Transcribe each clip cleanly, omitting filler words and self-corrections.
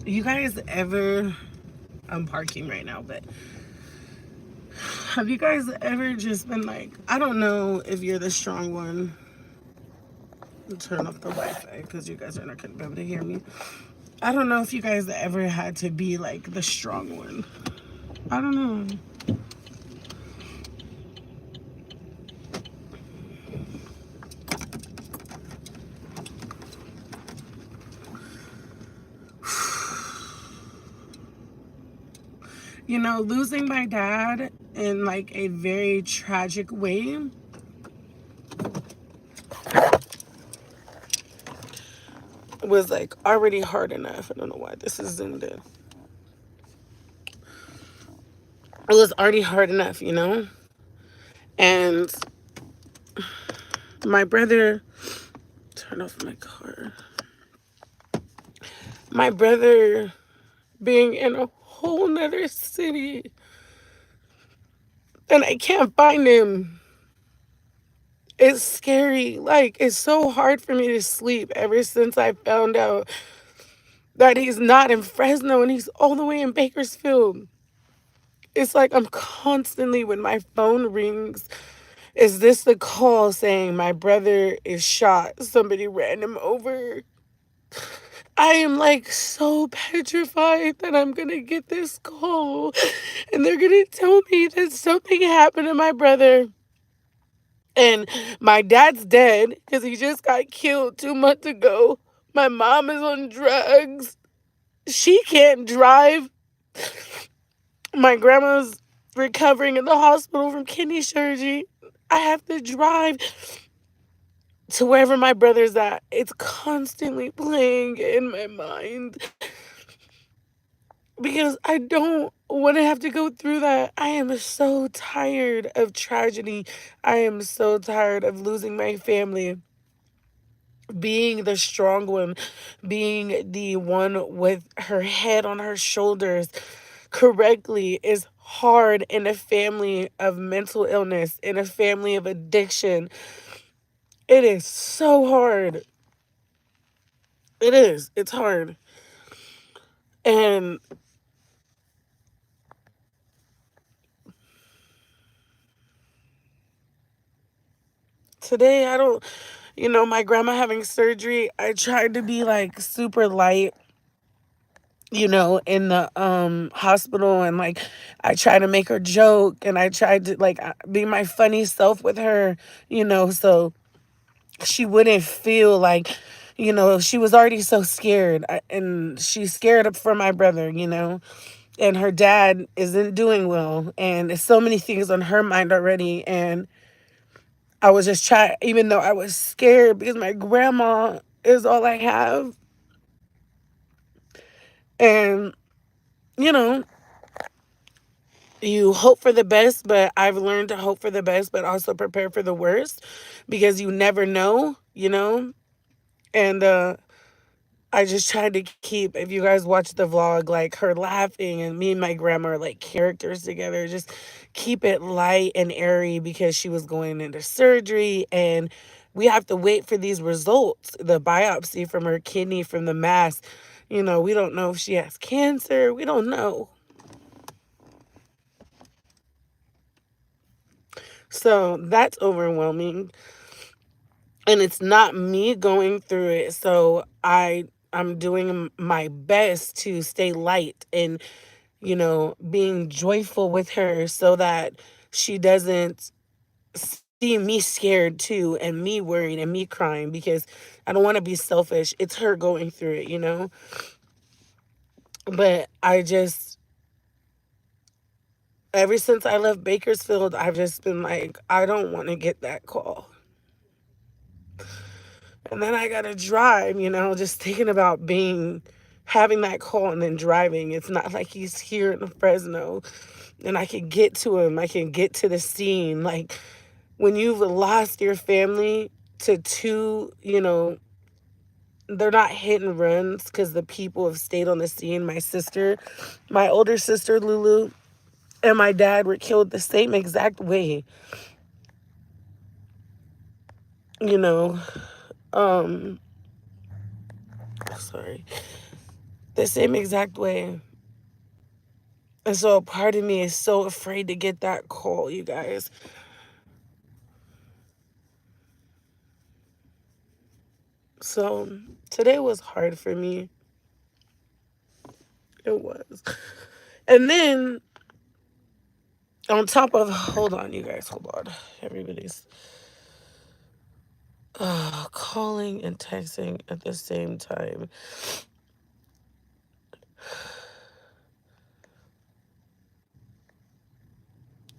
You guys ever, I'm parking right now, but have you guys ever just been like, I don't know if you're the strong one. Turn off the Wi-Fi because you guys are not going to be able to hear me. I don't know if you guys ever had to be like the strong one. I don't know. You know, losing my dad in like a very tragic way was like already hard enough. I don't know why this is zoomed in. It was already hard enough, you know? And my brother, turn off my car. My brother being in a whole nother city and I can't find him. It's scary. Like, it's so hard for me to sleep ever since I found out that he's not in Fresno and he's all the way in Bakersfield. It's like I'm constantly, when my phone rings, is this the call saying my brother is shot? Somebody ran him over. I am like so petrified that I'm gonna get this call and they're gonna tell me that something happened to my brother. And my dad's dead because he just got killed 2 months ago. My mom is on drugs. She can't drive. My grandma's recovering in the hospital from kidney surgery. I have to drive to wherever my brother's at. It's constantly playing in my mind because I don't want to have to go through that. I am so tired of tragedy. I am so tired of losing my family. Being the strong one, being the one with her head on her shoulders correctly is hard in a family of mental illness, in a family of addiction. It is so hard. It is. It's hard. And today, I don't, my grandma having surgery, I tried to be like super light, in the hospital, and like I tried to make her joke and I tried to like be my funny self with her, so she wouldn't feel like, she was already so scared, and she's scared for my brother, and her dad isn't doing well, and there's so many things on her mind already. And I was just trying, even though I was scared because my grandma is all I have. And, you know, you hope for the best, but I've learned to hope for the best, but also prepare for the worst because you never know. And I just tried to keep, if you guys watch the vlog, like her laughing and me and my grandma are like characters together. Just keep it light and airy because she was going into surgery and we have to wait for these results, the biopsy from her kidney, from the mass. We don't know if she has cancer. We don't know. So that's overwhelming. And it's not me going through it. So I'm doing my best to stay light and being joyful with her so that she doesn't see me scared too and me worried and me crying because I don't want to be selfish. It's her going through it. But ever since I left Bakersfield, I've just been like, I don't want to get that call. And then I got to drive, just thinking about having that call and then driving. It's not like he's here in Fresno and I can get to him. I can get to the scene. Like when you've lost your family to two, they're not hit and runs because the people have stayed on the scene. My older sister, Lulu, and my dad were killed the same exact way, you know. Um, sorry. the same exact way. And so a part of me is so afraid to get that call, you guys. So today was hard for me. It was. And then on top of, hold on, you guys, hold on. Everybody's calling and texting at the same time.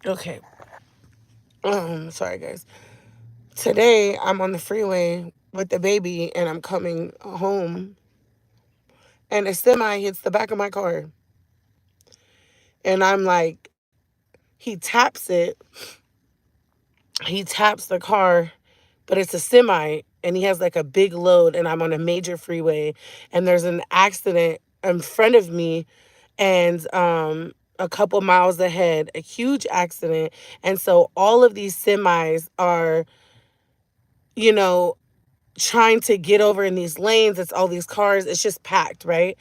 Okay. Sorry, guys. Today I'm on the freeway with the baby and I'm coming home and a semi hits the back of my car. And I'm like, he taps it, he taps the car, but it's a semi and he has like a big load and I'm on a major freeway and there's an accident in front of me and a couple miles ahead, a huge accident. And so all of these semis are, you know, trying to get over in these lanes. It's all these cars. It's just packed, right?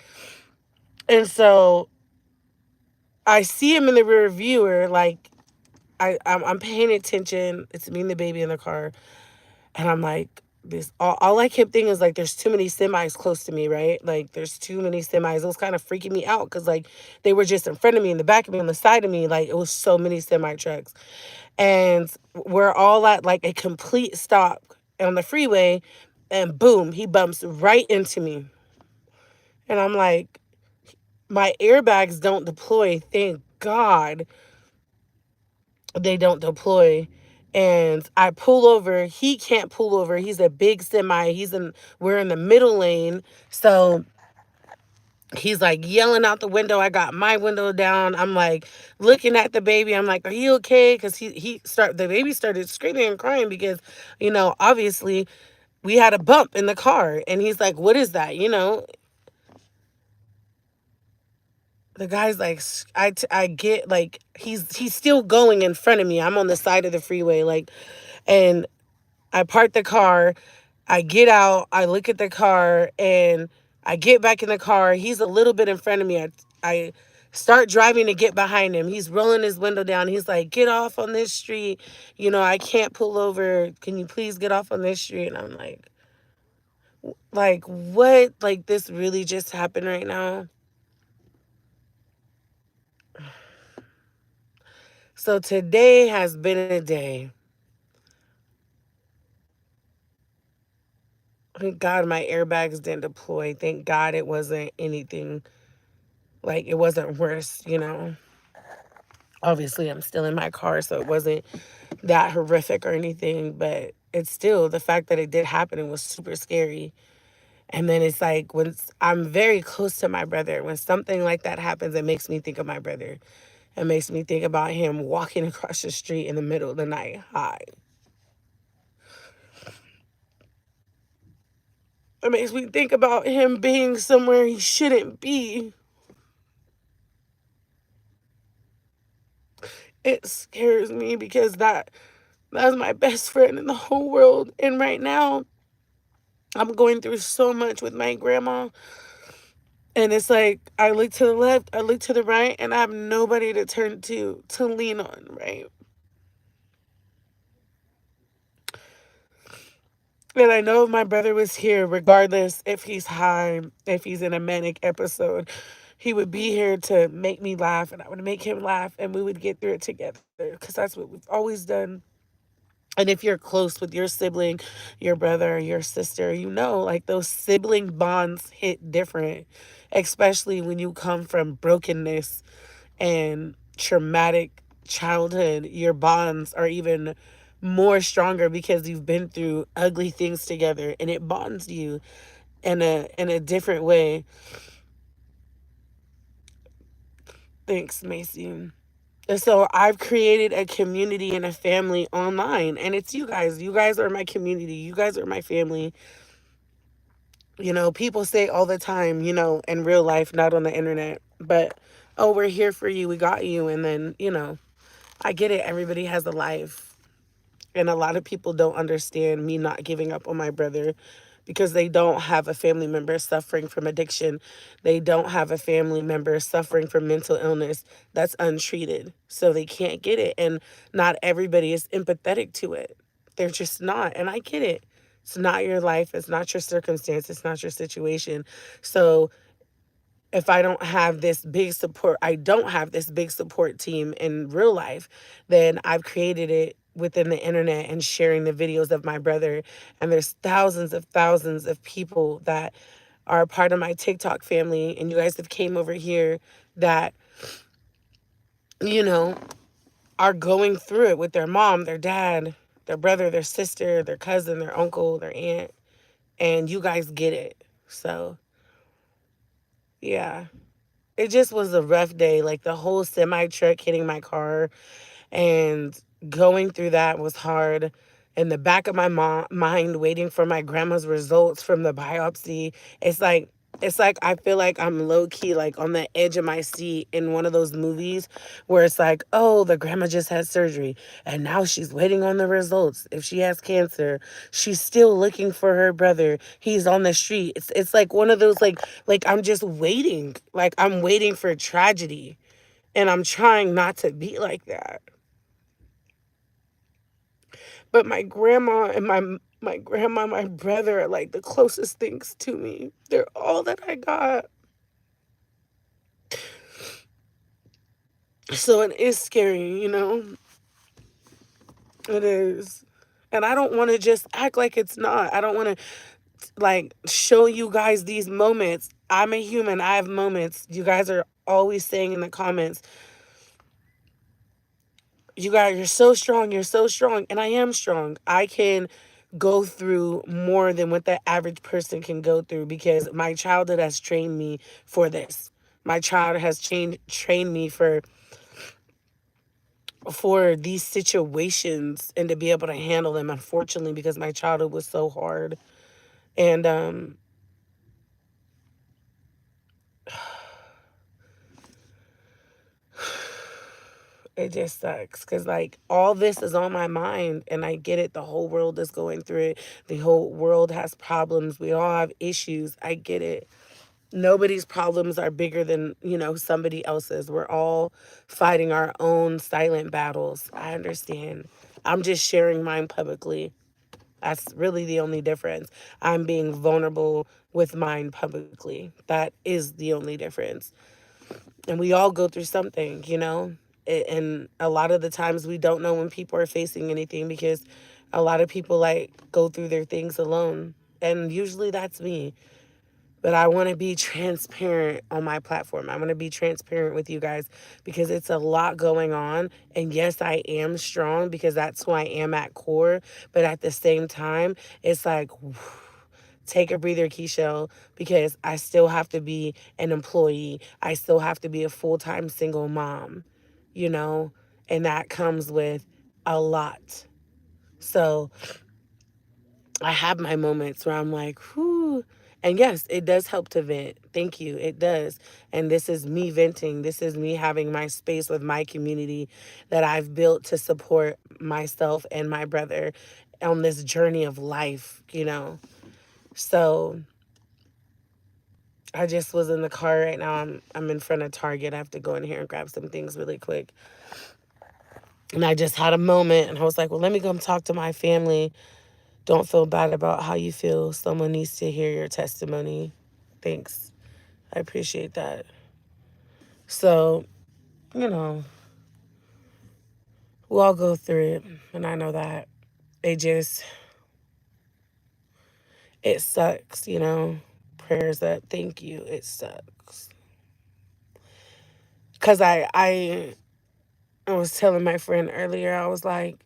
And so I see him in the rear viewer, like I'm paying attention. It's me and the baby in the car, and I'm like, this. All I kept thinking is like, there's too many semis close to me, right? Like there's too many semis. It was kind of freaking me out because like they were just in front of me, in the back of me, on the side of me. Like it was so many semi trucks, and we're all at like a complete stop on the freeway, and boom, he bumps right into me. And I'm like, my airbags don't deploy. Thank God they don't deploy. And I pull over. He can't pull over. He's a big semi. We're in the middle lane. So he's like yelling out the window. I got my window down. I'm like looking at the baby. I'm like, are you okay? Because the baby started screaming and crying because, obviously we had a bump in the car. And he's like, what is that? The guy's like, I get like, he's still going in front of me. I'm on the side of the freeway, like, and I park the car. I get out. I look at the car, and I get back in the car. He's a little bit in front of me. I start driving to get behind him. He's rolling his window down. He's like, get off on this street. I can't pull over. Can you please get off on this street? And I'm like, what? Like, this really just happened right now? So today has been a day. Thank God my airbags didn't deploy. Thank God it wasn't anything, like it wasn't worse. Obviously, I'm still in my car, so it wasn't that horrific or anything, but it's still the fact that it did happen. It was super scary. And then it's like I'm very close to my brother. When something like that happens, it makes me think of my brother. It makes me think about him walking across the street in the middle of the night. Hi. It makes me think about him being somewhere he shouldn't be. It scares me because that's my best friend in the whole world. And right now, I'm going through so much with my grandma. And it's like I look to the left, I look to the right, and I have nobody to turn to lean on, right? And I know if my brother was here, regardless if he's high, if he's in a manic episode, he would be here to make me laugh and I would make him laugh and we would get through it together because that's what we've always done. And if you're close with your sibling, your brother, your sister, like those sibling bonds hit different, especially when you come from brokenness and traumatic childhood. Your bonds are even more stronger because you've been through ugly things together and it bonds you in a different way. Thanks, Macy. And so I've created a community and a family online, and it's you guys. You guys are my community. You guys are my family. People say all the time, in real life, not on the internet, but oh, we're here for you. We got you. And then, I get it. Everybody has a life. And a lot of people don't understand me not giving up on my brother because they don't have a family member suffering from addiction. They don't have a family member suffering from mental illness that's untreated. So they can't get it. And not everybody is empathetic to it. They're just not. And I get it. It's not your life. It's not your circumstance. It's not your situation. So if I don't have this big support, I don't have this big support team in real life, then I've created it within the internet and sharing the videos of my brother. And there's thousands of people that are a part of my TikTok family. And you guys have came over here that, you know, are going through it with their mom, their dad, their brother, their sister, their cousin, their uncle, their aunt. And you guys get it. So, yeah. It just was a rough day. Like the whole semi truck hitting my car and going through that was hard. In the back of my mind, waiting for my grandma's results from the biopsy, it's like I feel like I'm low key like on the edge of my seat in one of those movies where it's like, oh, the grandma just had surgery and now she's waiting on the results. If she has cancer, she's still looking for her brother. He's on the street. It's like one of those like I'm just waiting. Like I'm waiting for tragedy. And I'm trying not to be like that. But my grandma and my grandma, my brother are like the closest things to me. They're all that I got. So it is scary, you know? It is. And I don't want to just act like it's not. I don't want to like show you guys these moments. I'm a human. I have moments. You guys are always saying in the comments, you guys, you're so strong. You're so strong. And I am strong. I can go through more than what the average person can go through because my childhood has trained me for this. My child has trained me for these situations and to be able to handle them, unfortunately, because my childhood was so hard. And it just sucks because like all this is on my mind and I get it. The whole world is going through it. The whole world has problems. We all have issues. I get it. Nobody's problems are bigger than, you know, somebody else's. We're all fighting our own silent battles. I understand. I'm just sharing mine publicly. That's really the only difference. I'm being vulnerable with mine publicly. That is the only difference. And we all go through something, you know? And a lot of the times we don't know when people are facing anything because a lot of people like go through their things alone. And usually that's me. But I want to be transparent on my platform. I want to be transparent with you guys because it's a lot going on. And yes, I am strong because that's who I am at core. But at the same time, it's like, take a breather, Keisha, because I still have to be an employee. I still have to be a full-time single mom, you know? And that comes with a lot. So I have my moments where I'm like, whew. And yes, it does help to vent. Thank you. It does. And this is me venting. This is me having my space with my community that I've built to support myself and my brother on this journey of life, you know? So I just was in the car right now. I'm in front of Target. I have to go in here and grab some things really quick. And I just had a moment and I was like, well, let me come talk to my family. Don't feel bad about how you feel. Someone needs to hear your testimony. Thanks. I appreciate that. So, you know, we'll all go through it. And I know that it just, it sucks, you know. Prayers up. Thank you. It sucks. Because I was telling my friend earlier, I was like,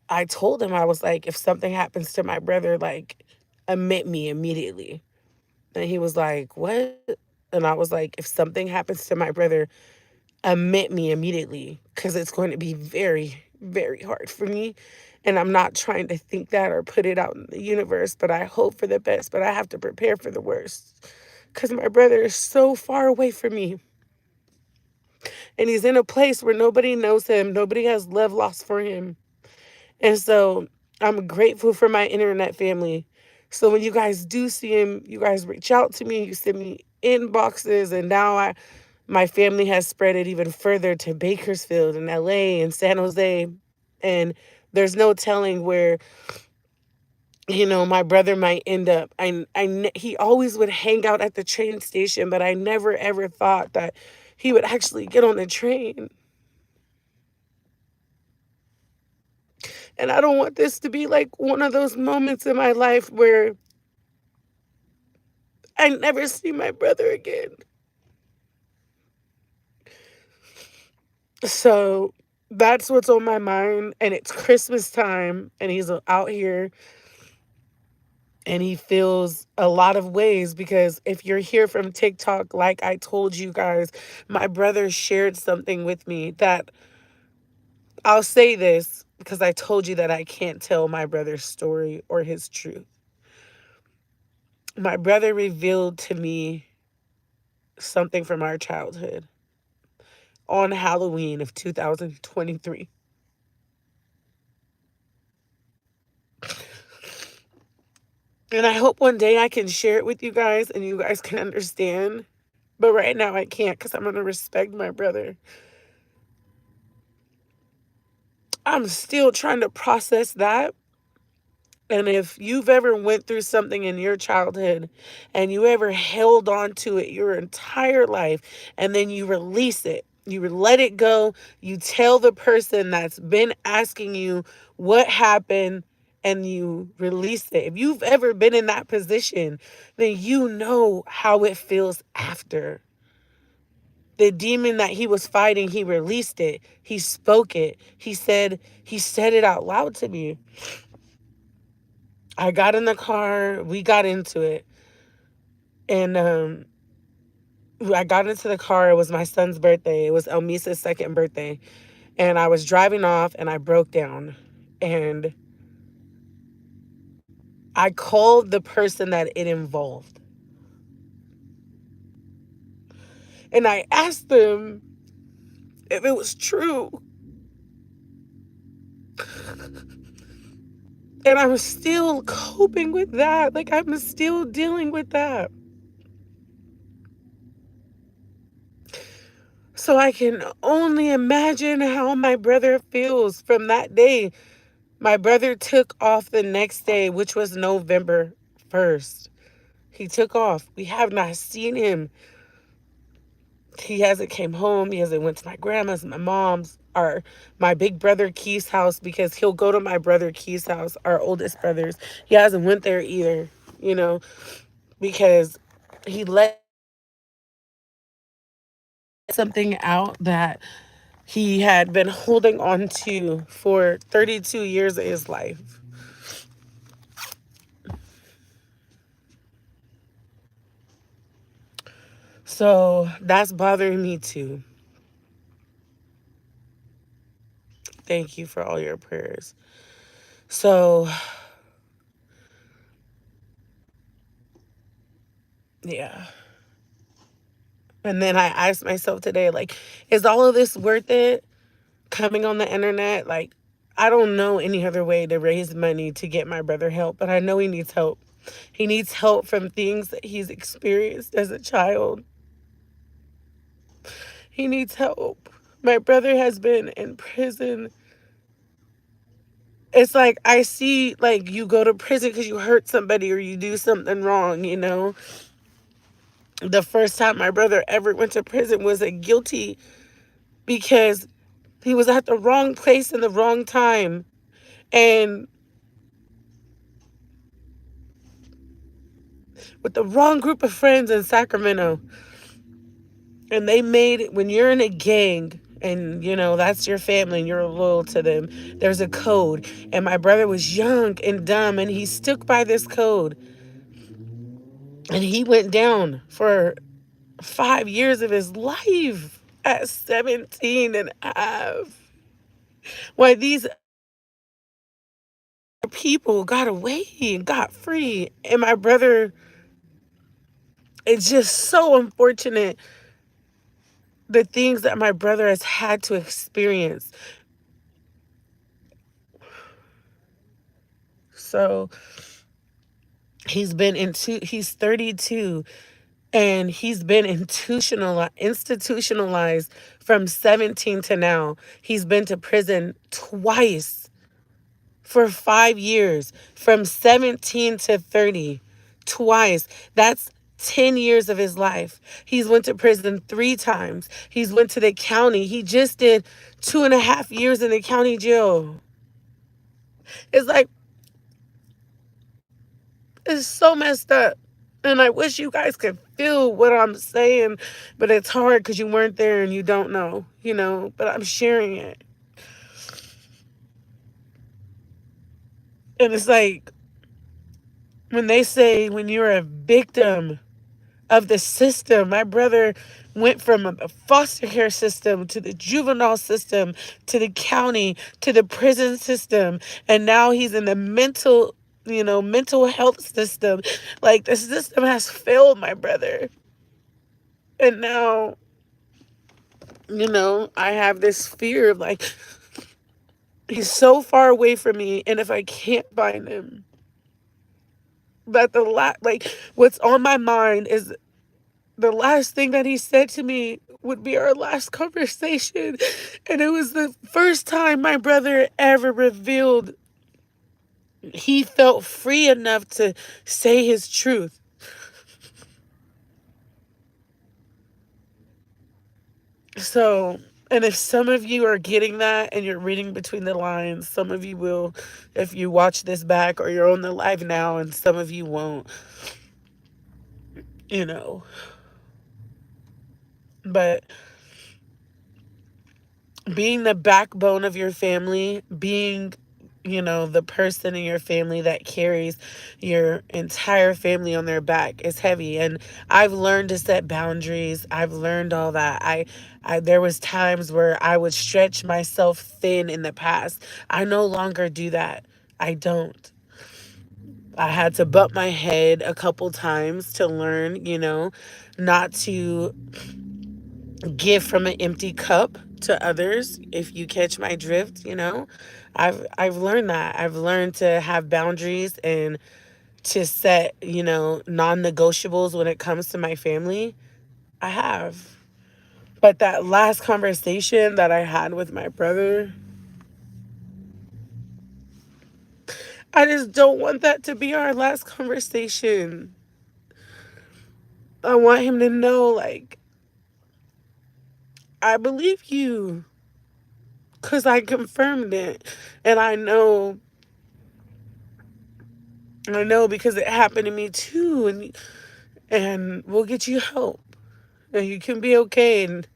I told him, I was like, if something happens to my brother, like, admit me immediately. And he was like, what? And I was like, if something happens to my brother, admit me immediately because it's going to be very, very hard for me. And I'm not trying to think that or put it out in the universe, but I hope for the best, but I have to prepare for the worst because my brother is so far away from me. And he's in a place where nobody knows him. Nobody has love lost for him. And so I'm grateful for my internet family. So when you guys do see him, you guys reach out to me, you send me inboxes, and now my family has spread it even further to Bakersfield and LA and San Jose. And there's no telling where, my brother might end up. He always would hang out at the train station, but I never ever thought that he would actually get on the train. And I don't want this to be like one of those moments in my life where I never see my brother again. So that's what's on my mind. And it's Christmas time, and he's out here, and he feels a lot of ways because if you're here from TikTok, like I told you guys, my brother shared something with me that I'll say this because I told you that I can't tell my brother's story or his truth. My brother revealed to me something from our childhood on Halloween of 2023. And I hope one day I can share it with you guys and you guys can understand. But right now I can't because I'm going to respect my brother. I'm still trying to process that. And if you've ever went through something in your childhood and you ever held on to it your entire life and then you release it, you let it go, you tell the person that's been asking you what happened and you release it. If you've ever been in that position, then you know how it feels after. The demon that he was fighting, he released it. He spoke it. He said it out loud to me. I got in the car, we got into it. And I got into the car. It was my son's birthday. It was Elmisa's second birthday. And I was driving off and I broke down. And I called the person that it involved. And I asked them if it was true. And I'm still coping with that. Like, I'm still dealing with that. So I can only imagine how my brother feels from that day. My brother took off the next day, which was November 1st. He took off. We have not seen him. He hasn't came home. He hasn't went to my grandma's, my mom's, or my big brother Keith's house because he'll go to my brother Keith's house, our oldest brothers. He hasn't went there either, because he let something out that he had been holding on to for 32 years of his life. So that's bothering me too. Thank you for all your prayers. So, yeah. And then I asked myself today, like, is all of this worth it? Coming on the internet? Like, I don't know any other way to raise money to get my brother help, but I know he needs help. He needs help from things that he's experienced as a child. He needs help. My brother has been in prison. It's like I see, like, you go to prison because you hurt somebody or you do something wrong. The first time my brother ever went to prison was a guilty because he was at the wrong place in the wrong time. And with the wrong group of friends in Sacramento. And they made it when you're in a gang and that's your family and you're loyal to them. There's a code. And my brother was young and dumb and he stuck by this code. And he went down for 5 years of his life at 17 and a half. Why these people got away and got free. And my brother, it's just so unfortunate the things that my brother has had to experience. So he's 32, and he's been institutionalized from 17 to now. He's been to prison twice for 5 years, from 17 to 30, twice. That's 10 years of his life. He's went to prison 3 times. He's went to the county. He just did 2.5 years in the county jail. It's like, it's so messed up. And I wish you guys could feel what I'm saying, but it's hard because you weren't there and you don't know, but I'm sharing it. And it's like, when they say when you're a victim of the system, my brother went from a foster care system to the juvenile system to the county to the prison system, and now he's in the mental health system. Like, the system has failed my brother. And now, I have this fear of, like, he's so far away from me, and if I can't find him, that what's on my mind is the last thing that he said to me would be our last conversation. And it was the first time my brother ever revealed he felt free enough to say his truth. So, and if some of you are getting that and you're reading between the lines, some of you will if you watch this back, or you're on the live now, and some of you won't, you know. But being the backbone of your family, being, the person in your family that carries your entire family on their back is heavy. And I've learned to set boundaries. I've learned all that. There was times where I would stretch myself thin in the past. I no longer do that. I don't. I had to butt my head a couple times to learn, not to give from an empty cup to others, if you catch my drift. I've learned that. I've learned to have boundaries and to set, non-negotiables when it comes to my family. I have. But that last conversation that I had with my brother, I just don't want that to be our last conversation. I want him to know, like, I believe you, because I confirmed it. And I know because it happened to me too. And we'll get you help. And you can be okay. And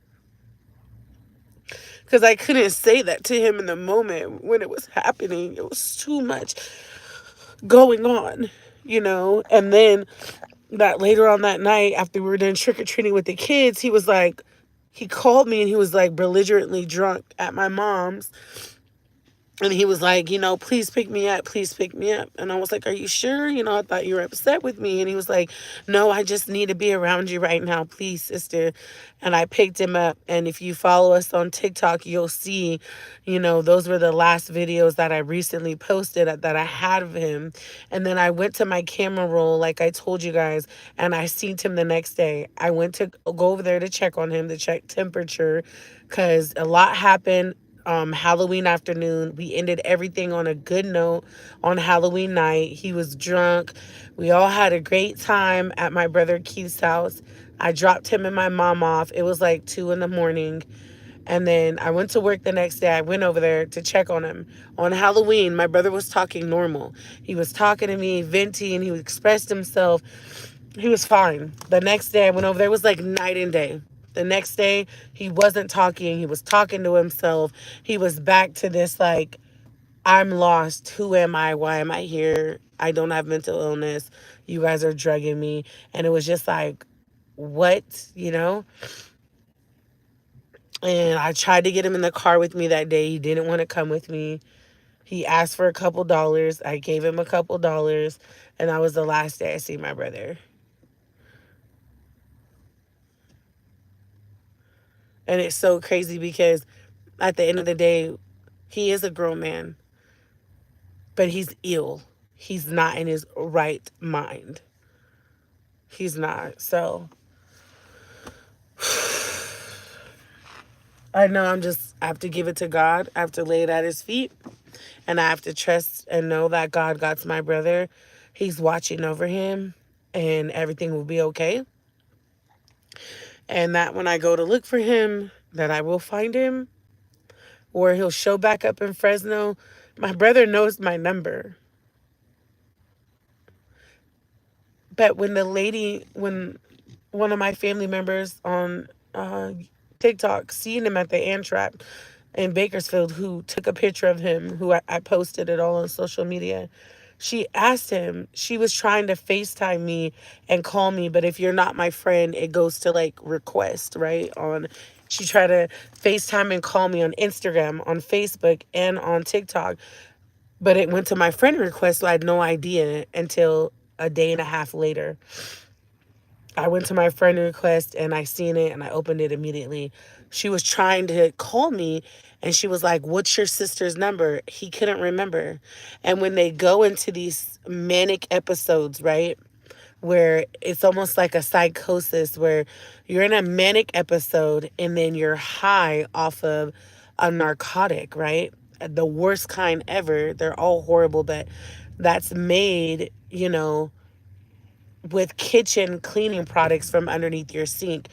because I couldn't say that to him in the moment when it was happening. It was too much going on. And then that later on that night, after we were done trick-or-treating with the kids, he called me, and he was like belligerently drunk at my mom's. And he was like, please pick me up, please pick me up. And I was like, are you sure? I thought you were upset with me. And he was like, no, I just need to be around you right now, please, sister. And I picked him up. And if you follow us on TikTok, you'll see, those were the last videos that I recently posted that I had of him. And then I went to my camera roll, like I told you guys, and I seen him the next day. I went to go over there to check on him, to check temperature, because a lot happened. Halloween afternoon. We ended everything on a good note on Halloween night. He was drunk. We all had a great time at my brother Keith's house. I dropped him and my mom off. It was like 2 in the morning. And then I went to work the next day. I went over there to check on him. On Halloween, my brother was talking normal. He was talking to me, venting. He expressed himself. He was fine. The next day I went over there. It was like night and day. The next day, he wasn't talking. He was talking to himself. He was back to this, like, I'm lost. Who am I? Why am I here? I don't have mental illness. You guys are drugging me. And it was just like, what? And I tried to get him in the car with me that day. He didn't want to come with me. He asked for a couple dollars. I gave him a couple dollars. And that was the last day I see my brother. And it's so crazy because at the end of the day, he is a grown man, but he's ill. he's not in his right mind. He's not. So I know I have to give it to God. I have to lay it at his feet. And I have to trust and know that God got my brother. He's watching over him and everything will be okay. And that when I go to look for him, that I will find him, or he'll show back up in Fresno. My brother knows my number. But when one of my family members on TikTok seen him at the ant trap in Bakersfield, who took a picture of him, who I posted it all on social media. She asked him, she was trying to FaceTime me and call me, but if you're not my friend, it goes to like request, right? She tried to FaceTime and call me on Instagram, on Facebook, and on TikTok, but it went to my friend request, so I had no idea until a day and a half later. I went to my friend request and I seen it and I opened it immediately. She was trying to call me and she was like, "What's your sister's number?" He couldn't remember. And when they go into these manic episodes, right? Where it's almost like a psychosis where you're in a manic episode and then you're high off of a narcotic, right? The worst kind ever. They're all horrible, but that's made, with kitchen cleaning products from underneath your sink.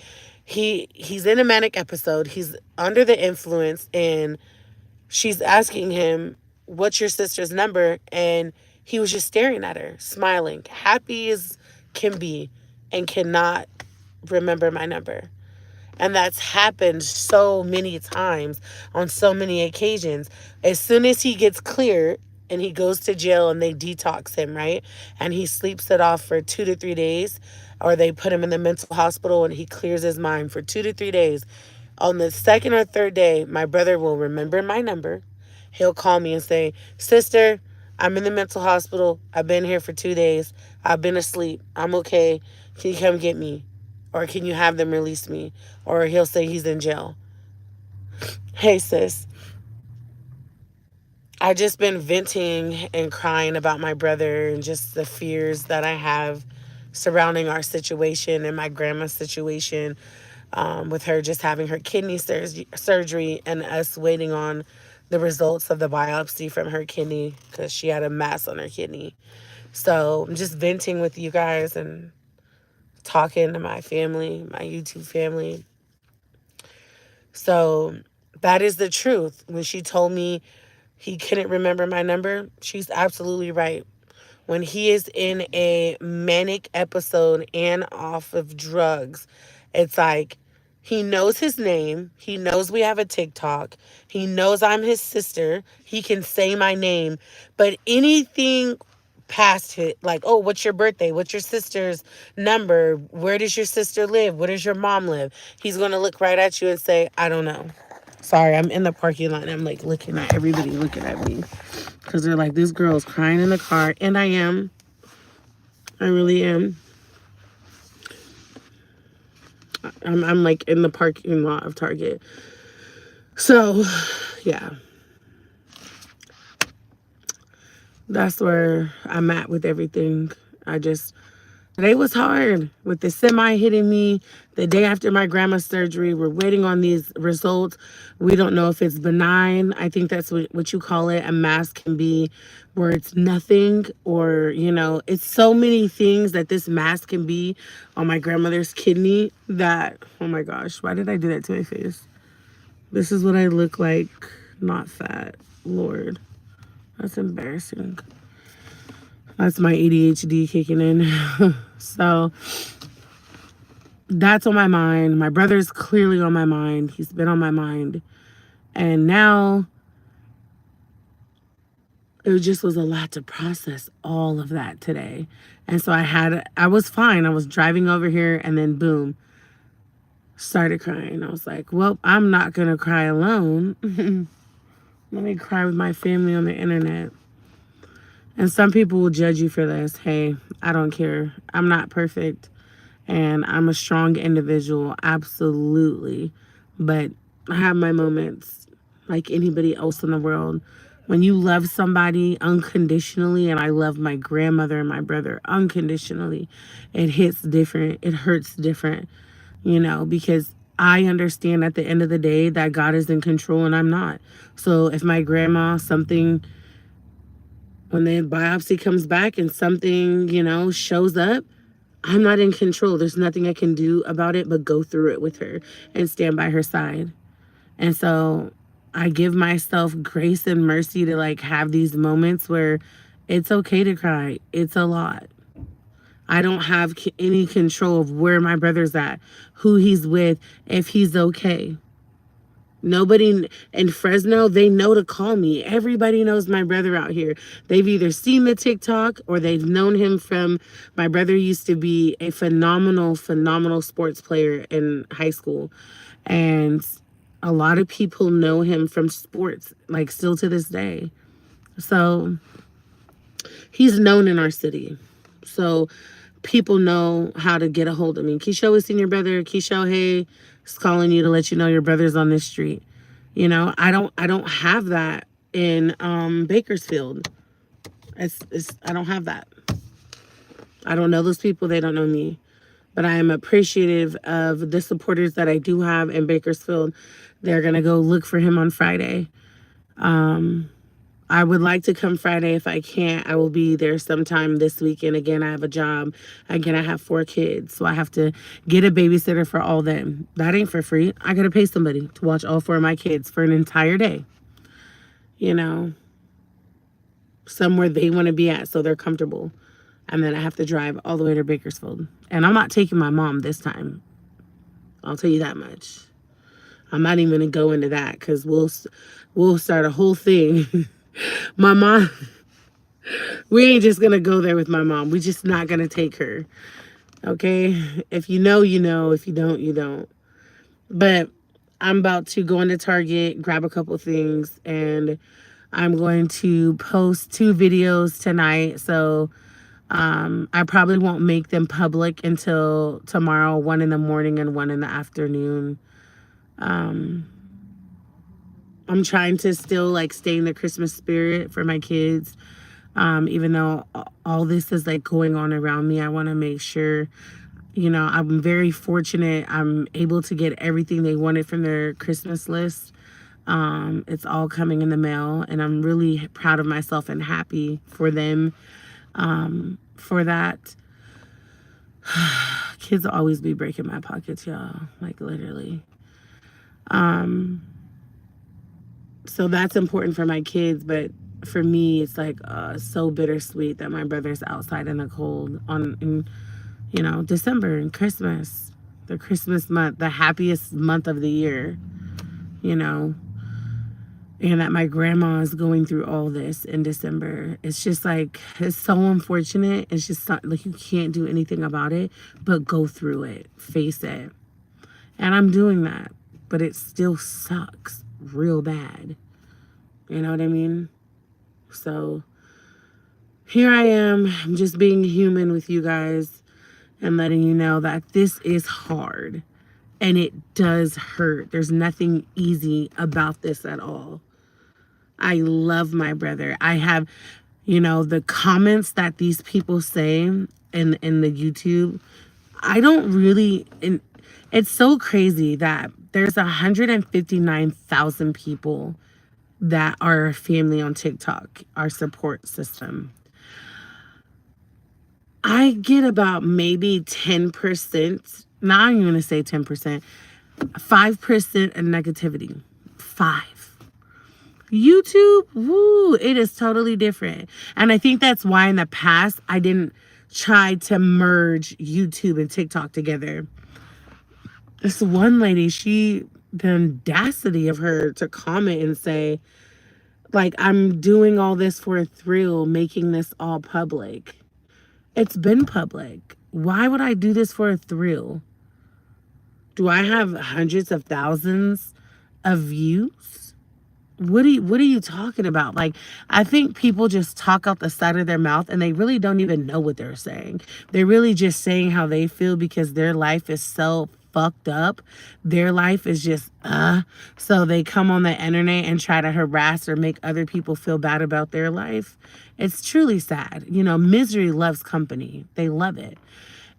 He's in a manic episode. He's under the influence and she's asking him, "What's your sister's number?" And he was just staring at her, smiling, happy as can be, and cannot remember my number. And that's happened so many times on so many occasions. As soon as he gets clear and he goes to jail and they detox him, right? And he sleeps it off for 2 to 3 days, or they put him in the mental hospital and he clears his mind for 2 to 3 days. On the second or third day, my brother will remember my number. He'll call me and say, "Sister, I'm in the mental hospital. I've been here for 2 days. I've been asleep. I'm okay. Can you come get me? Or can you have them release me?" Or he'll say he's in jail. "Hey, sis, I just been venting and crying about my brother and just the fears that I have surrounding our situation and my grandma's situation, with her just having her kidney surgery and us waiting on the results of the biopsy from her kidney because she had a mass on her kidney. So I'm just venting with you guys and talking to my family, my YouTube family. So that is the truth. When she told me he couldn't remember my number, she's absolutely right. When he is in a manic episode and off of drugs, it's like he knows his name. He knows we have a TikTok. He knows I'm his sister. He can say my name. But anything past it, like, "Oh, what's your birthday? What's your sister's number? Where does your sister live? Where does your mom live?" He's going to look right at you and say, "I don't know." Sorry, I'm in the parking lot and I'm like looking at everybody looking at me because they're like, "This girl's crying in the car." And I am. I really am. I'm like in the parking lot of Target. So, yeah, that's where I'm at with everything. I just Today was hard with the semi hitting me the day after my grandma's surgery. We're waiting on these results. We don't know if it's benign. I think that's what you call it. A mass can be where it's nothing, or, it's so many things that this mass can be on my grandmother's kidney that, oh my gosh, why did I do that to my face? This is what I look like, not fat. Lord, that's embarrassing. That's my ADHD kicking in. So that's on my mind. My brother's clearly on my mind. He's been on my mind. And now it just was a lot to process all of that today. And so I was fine. I was driving over here and then boom, started crying. I was like, well, I'm not going to cry alone. Let me cry with my family on the internet. And some people will judge you for this. Hey, I don't care. I'm not perfect. And I'm a strong individual, absolutely. But I have my moments like anybody else in the world. When you love somebody unconditionally, and I love my grandmother and my brother unconditionally, it hits different. It hurts different, because I understand at the end of the day that God is in control and I'm not. So if my grandma, something, when the biopsy comes back and something, shows up, I'm not in control. There's nothing I can do about it but go through it with her and stand by her side. And so I give myself grace and mercy to like have these moments where it's okay to cry. It's a lot. I don't have any control of where my brother's at, who he's with, if he's okay. Nobody in Fresno, they know to call me. Everybody knows my brother out here. They've either seen the TikTok or they've known him from, my brother used to be a phenomenal, phenomenal sports player in high school. And a lot of people know him from sports, like still to this day. So he's known in our city. So people know how to get a hold of me. Keisha, we seen your brother. Keisha, hey, is calling you to let you know your brother's on this street. I don't have that in Bakersfield. I don't have that. I don't know those people. They don't know me. But I am appreciative of the supporters that I do have in Bakersfield. They're going to go look for him on Friday. I would like to come Friday. If I can't, I will be there sometime this weekend. Again, I have a job. Again, I have 4 kids, so I have to get a babysitter for all them. That ain't for free. I got to pay somebody to watch all 4 of my kids for an entire day. Somewhere they want to be at so they're comfortable. And then I have to drive all the way to Bakersfield. And I'm not taking my mom this time. I'll tell you that much. I'm not even going to go into that because we'll start a whole thing. My mom, we ain't just going to go there with my mom. We just not going to take her. Okay? If you know, you know. If you don't, you don't. But I'm about to go into Target, grab a couple things, and I'm going to post 2 videos tonight. So I probably won't make them public until tomorrow, 1 in the morning and 1 in the afternoon. I'm trying to still like stay in the Christmas spirit for my kids. Even though all this is like going on around me, I want to make sure, I'm very fortunate. I'm able to get everything they wanted from their Christmas list. It's all coming in the mail, and I'm really proud of myself and happy for them, for that. Kids will always be breaking my pockets, y'all, like literally. So that's important for my kids, but for me, it's like so bittersweet that my brother's outside in the cold in December and Christmas, the Christmas month, the happiest month of the year, and that my grandma is going through all this in December. It's just like, it's so unfortunate. It's just not, like you can't do anything about it, but go through it, face it. And I'm doing that, but it still sucks real bad. You know what I mean? So here I am. I'm just being human with you guys and letting you know that this is hard and it does hurt. There's nothing easy about this at all. I love my brother. I have, the comments that these people say in the YouTube, I don't really, and it's so crazy that there's 159,000 people that are family on TikTok, our support system. I get about maybe 10%, not I'm going to say 10%, 5% of negativity. 5. YouTube, woo, it is totally different. And I think that's why in the past I didn't try to merge YouTube and TikTok together. This one lady, the audacity of her to comment and say, like, I'm doing all this for a thrill, making this all public. It's been public. Why would I do this for a thrill? Do I have hundreds of thousands of views? What are you talking about? Like, I think people just talk out the side of their mouth and they really don't even know what they're saying. They're really just saying how they feel because their life is so fucked up. Their life is just, so they come on the internet and try to harass or make other people feel bad about their life. It's truly sad. You know, misery loves company. They love it.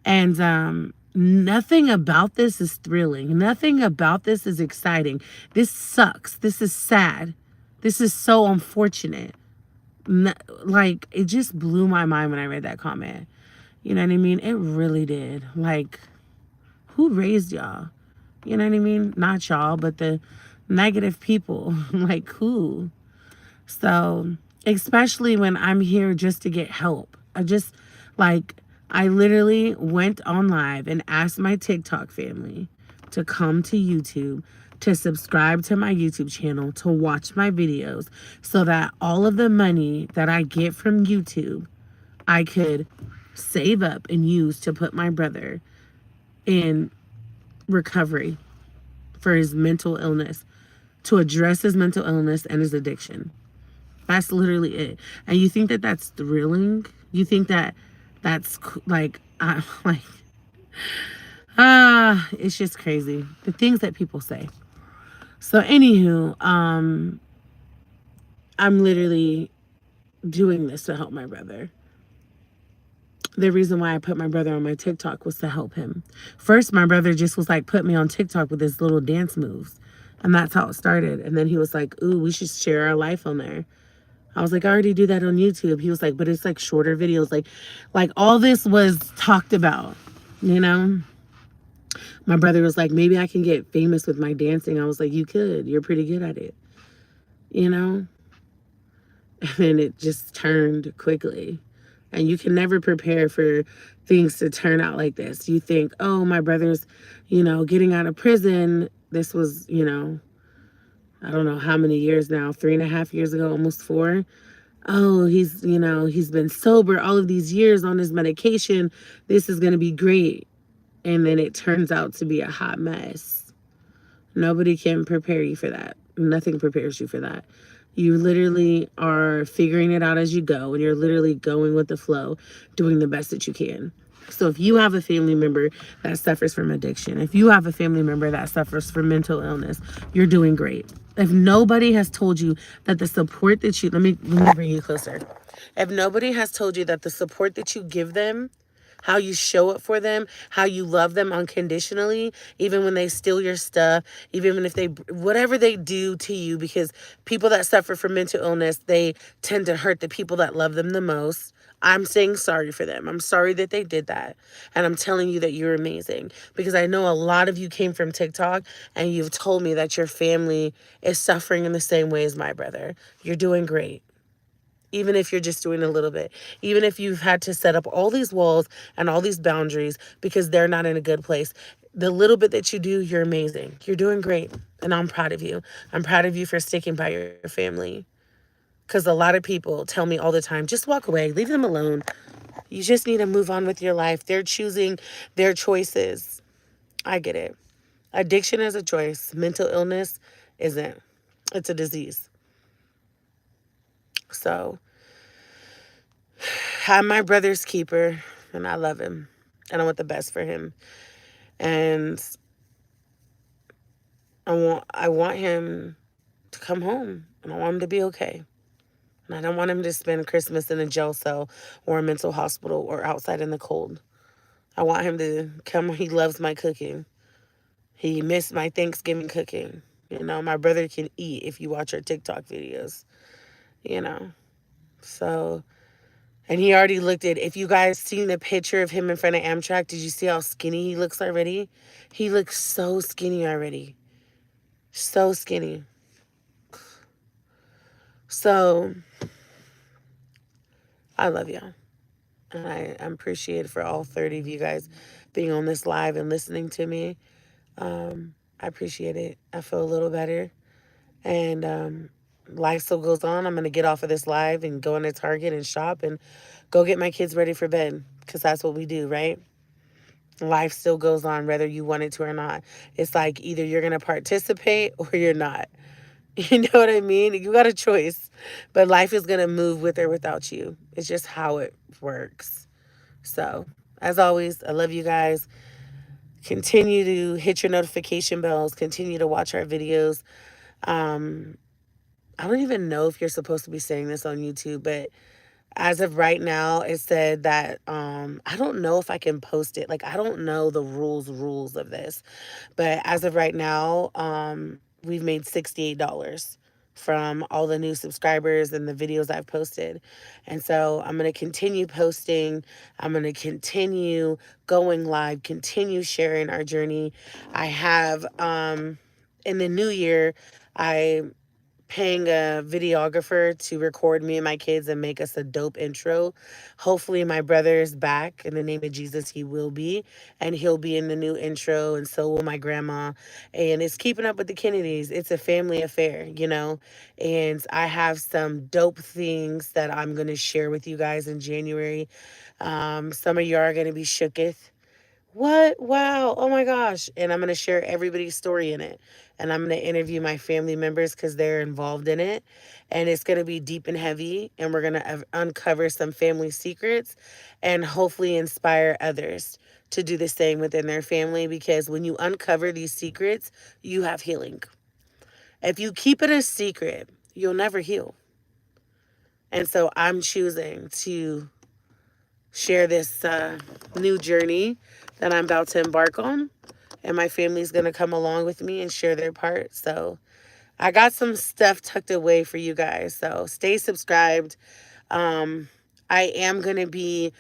And nothing about this is thrilling. Nothing about this is exciting. This sucks. This is sad. This is so unfortunate. Like, it just blew my mind when I read that comment. You know what I mean? It really did. Like, who raised y'all? You know what I mean? Not y'all, but the negative people. Like, who? So, especially when I'm here just to get help. I literally went on live and asked my TikTok family to come to YouTube, to subscribe to my YouTube channel, to watch my videos, so that all of the money that I get from YouTube, I could save up and use to put my brother in recovery for his mental illness, to address his mental illness and his addiction. That's literally it. And you think that that's thrilling? You think that that's like, it's just crazy. The things that people say. So anywho, I'm literally doing this to help my brother. The reason why I put my brother on my TikTok was to help him. First, my brother just was like, put me on TikTok with his little dance moves. And that's how it started. And then he was like, ooh, we should share our life on there. I was like, I already do that on YouTube. He was like, but it's like shorter videos. Like all this was talked about, you know? My brother was like, maybe I can get famous with my dancing. I was like, you could. You're pretty good at it, you know? And then it just turned quickly. And you can never prepare for things to turn out like this. You think, oh, my brother's, you know, getting out of prison. This was, you know, I don't know how many years now, 3.5 years ago, almost 4. Oh, he's, you know, he's been sober all of these years on his medication. This is going to be great. And then it turns out to be a hot mess. Nobody can prepare you for that. Nothing prepares you for that. You literally are figuring it out as you go, and you're literally going with the flow, doing the best that you can. So if you have a family member that suffers from addiction, if you have a family member that suffers from mental illness, you're doing great. If nobody has told you that the support that you, let me bring you closer. If nobody has told you that the support that you give them, how you show up for them, how you love them unconditionally, even when they steal your stuff, even if they, whatever they do to you, because people that suffer from mental illness, they tend to hurt the people that love them the most. I'm saying sorry for them. I'm sorry that they did that. And I'm telling you that you're amazing, because I know a lot of you came from TikTok and you've told me that your family is suffering in the same way as my brother. You're doing great. Even if you're just doing a little bit, even if you've had to set up all these walls and all these boundaries because they're not in a good place, the little bit that you do, you're amazing. You're doing great. And I'm proud of you. I'm proud of you for sticking by your family. Because a lot of people tell me all the time, just walk away, leave them alone. You just need to move on with your life. They're choosing their choices. I get it. Addiction is a choice. Mental illness isn't. It's a disease. So I'm my brother's keeper, and I love him, and I want the best for him. And I want him to come home, and I want him to be okay. And I don't want him to spend Christmas in a jail cell or a mental hospital or outside in the cold. I want him to come. He loves my cooking. He missed my Thanksgiving cooking. You know, my brother can eat if you watch our TikTok videos, you know. So, and he already looked at, if you guys seen the picture of him in front of Amtrak, did you see how skinny he looks already? He looks so skinny already. So skinny. So, I love y'all. And I'm appreciated for all 30 of you guys being on this live and listening to me. I appreciate it. I feel a little better. And life still goes on. I'm going to get off of this live and go into Target and shop and go get my kids ready for bed, because that's what we do, right? Life still goes on whether you want it to or not. It's like either you're going to participate or you're not. You know what I mean? You got a choice, but life is going to move with or without you. It's just how it works. So, as always, I love you guys. Continue to hit your notification bells. Continue to watch our videos. Um, I don't even know if you're supposed to be saying this on YouTube, but as of right now, it said that I don't know if I can post it. Like, I don't know the rules of this. But as of right now, we've made $68 from all the new subscribers and the videos I've posted. And so I'm going to continue posting. I'm going to continue going live, continue sharing our journey. I have in the new year, I paying a videographer to record me and my kids and make us a dope intro. Hopefully, my brother is back. In the name of Jesus, he will be. And he'll be in the new intro, and so will my grandma. And it's keeping up with the Kennedys. It's a family affair, you know? And I have some dope things that I'm going to share with you guys in January. Some of you are going to be shooketh. What? Wow. Oh my gosh. And I'm going to share everybody's story in it. And I'm going to interview my family members because they're involved in it. And it's going to be deep and heavy. And we're going to uncover some family secrets and hopefully inspire others to do the same within their family. Because when you uncover these secrets, you have healing. If you keep it a secret, you'll never heal. And so I'm choosing to share this new journey that I'm about to embark on. And my family's going to come along with me and share their part. So I got some stuff tucked away for you guys. So stay subscribed. I am going to be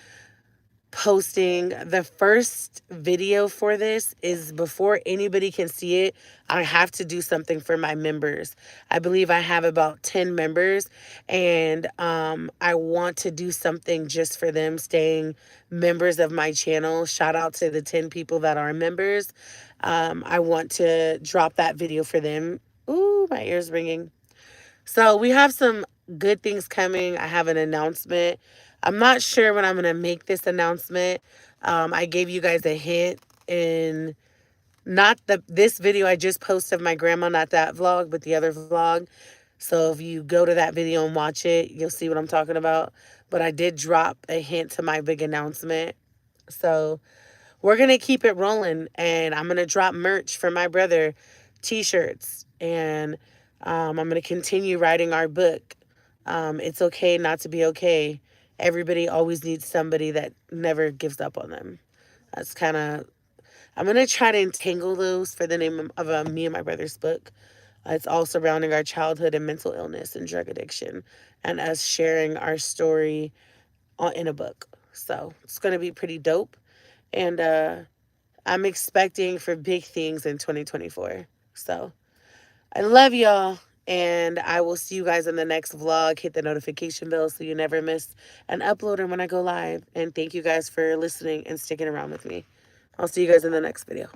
posting the first video for this is before anybody can see it. I have to do something for my members. I believe I have about 10 members, and I want to do something just for them, staying members of my channel. Shout out to the 10 people that are members. I want to drop that video for them. Ooh, my ear's ringing. So we have some good things coming. I have an announcement. I'm not sure when I'm going to make this announcement. I gave you guys a hint in not this video I just posted of my grandma, not that vlog, but the other vlog. So if you go to that video and watch it, you'll see what I'm talking about. But I did drop a hint to my big announcement. So we're going to keep it rolling, and I'm going to drop merch for my brother, t-shirts, and I'm going to continue writing our book. It's okay not to be okay. Everybody always needs somebody that never gives up on them. That's kind of, I'm going to try to entangle those for the name of me and my brother's book. It's all surrounding our childhood and mental illness and drug addiction, and us sharing our story in a book. So it's going to be pretty dope. And I'm expecting for big things in 2024. So I love y'all. And I will see you guys in the next vlog. Hit the notification bell so you never miss an uploader when I go live. And thank you guys for listening and sticking around with me. I'll see you guys in the next video.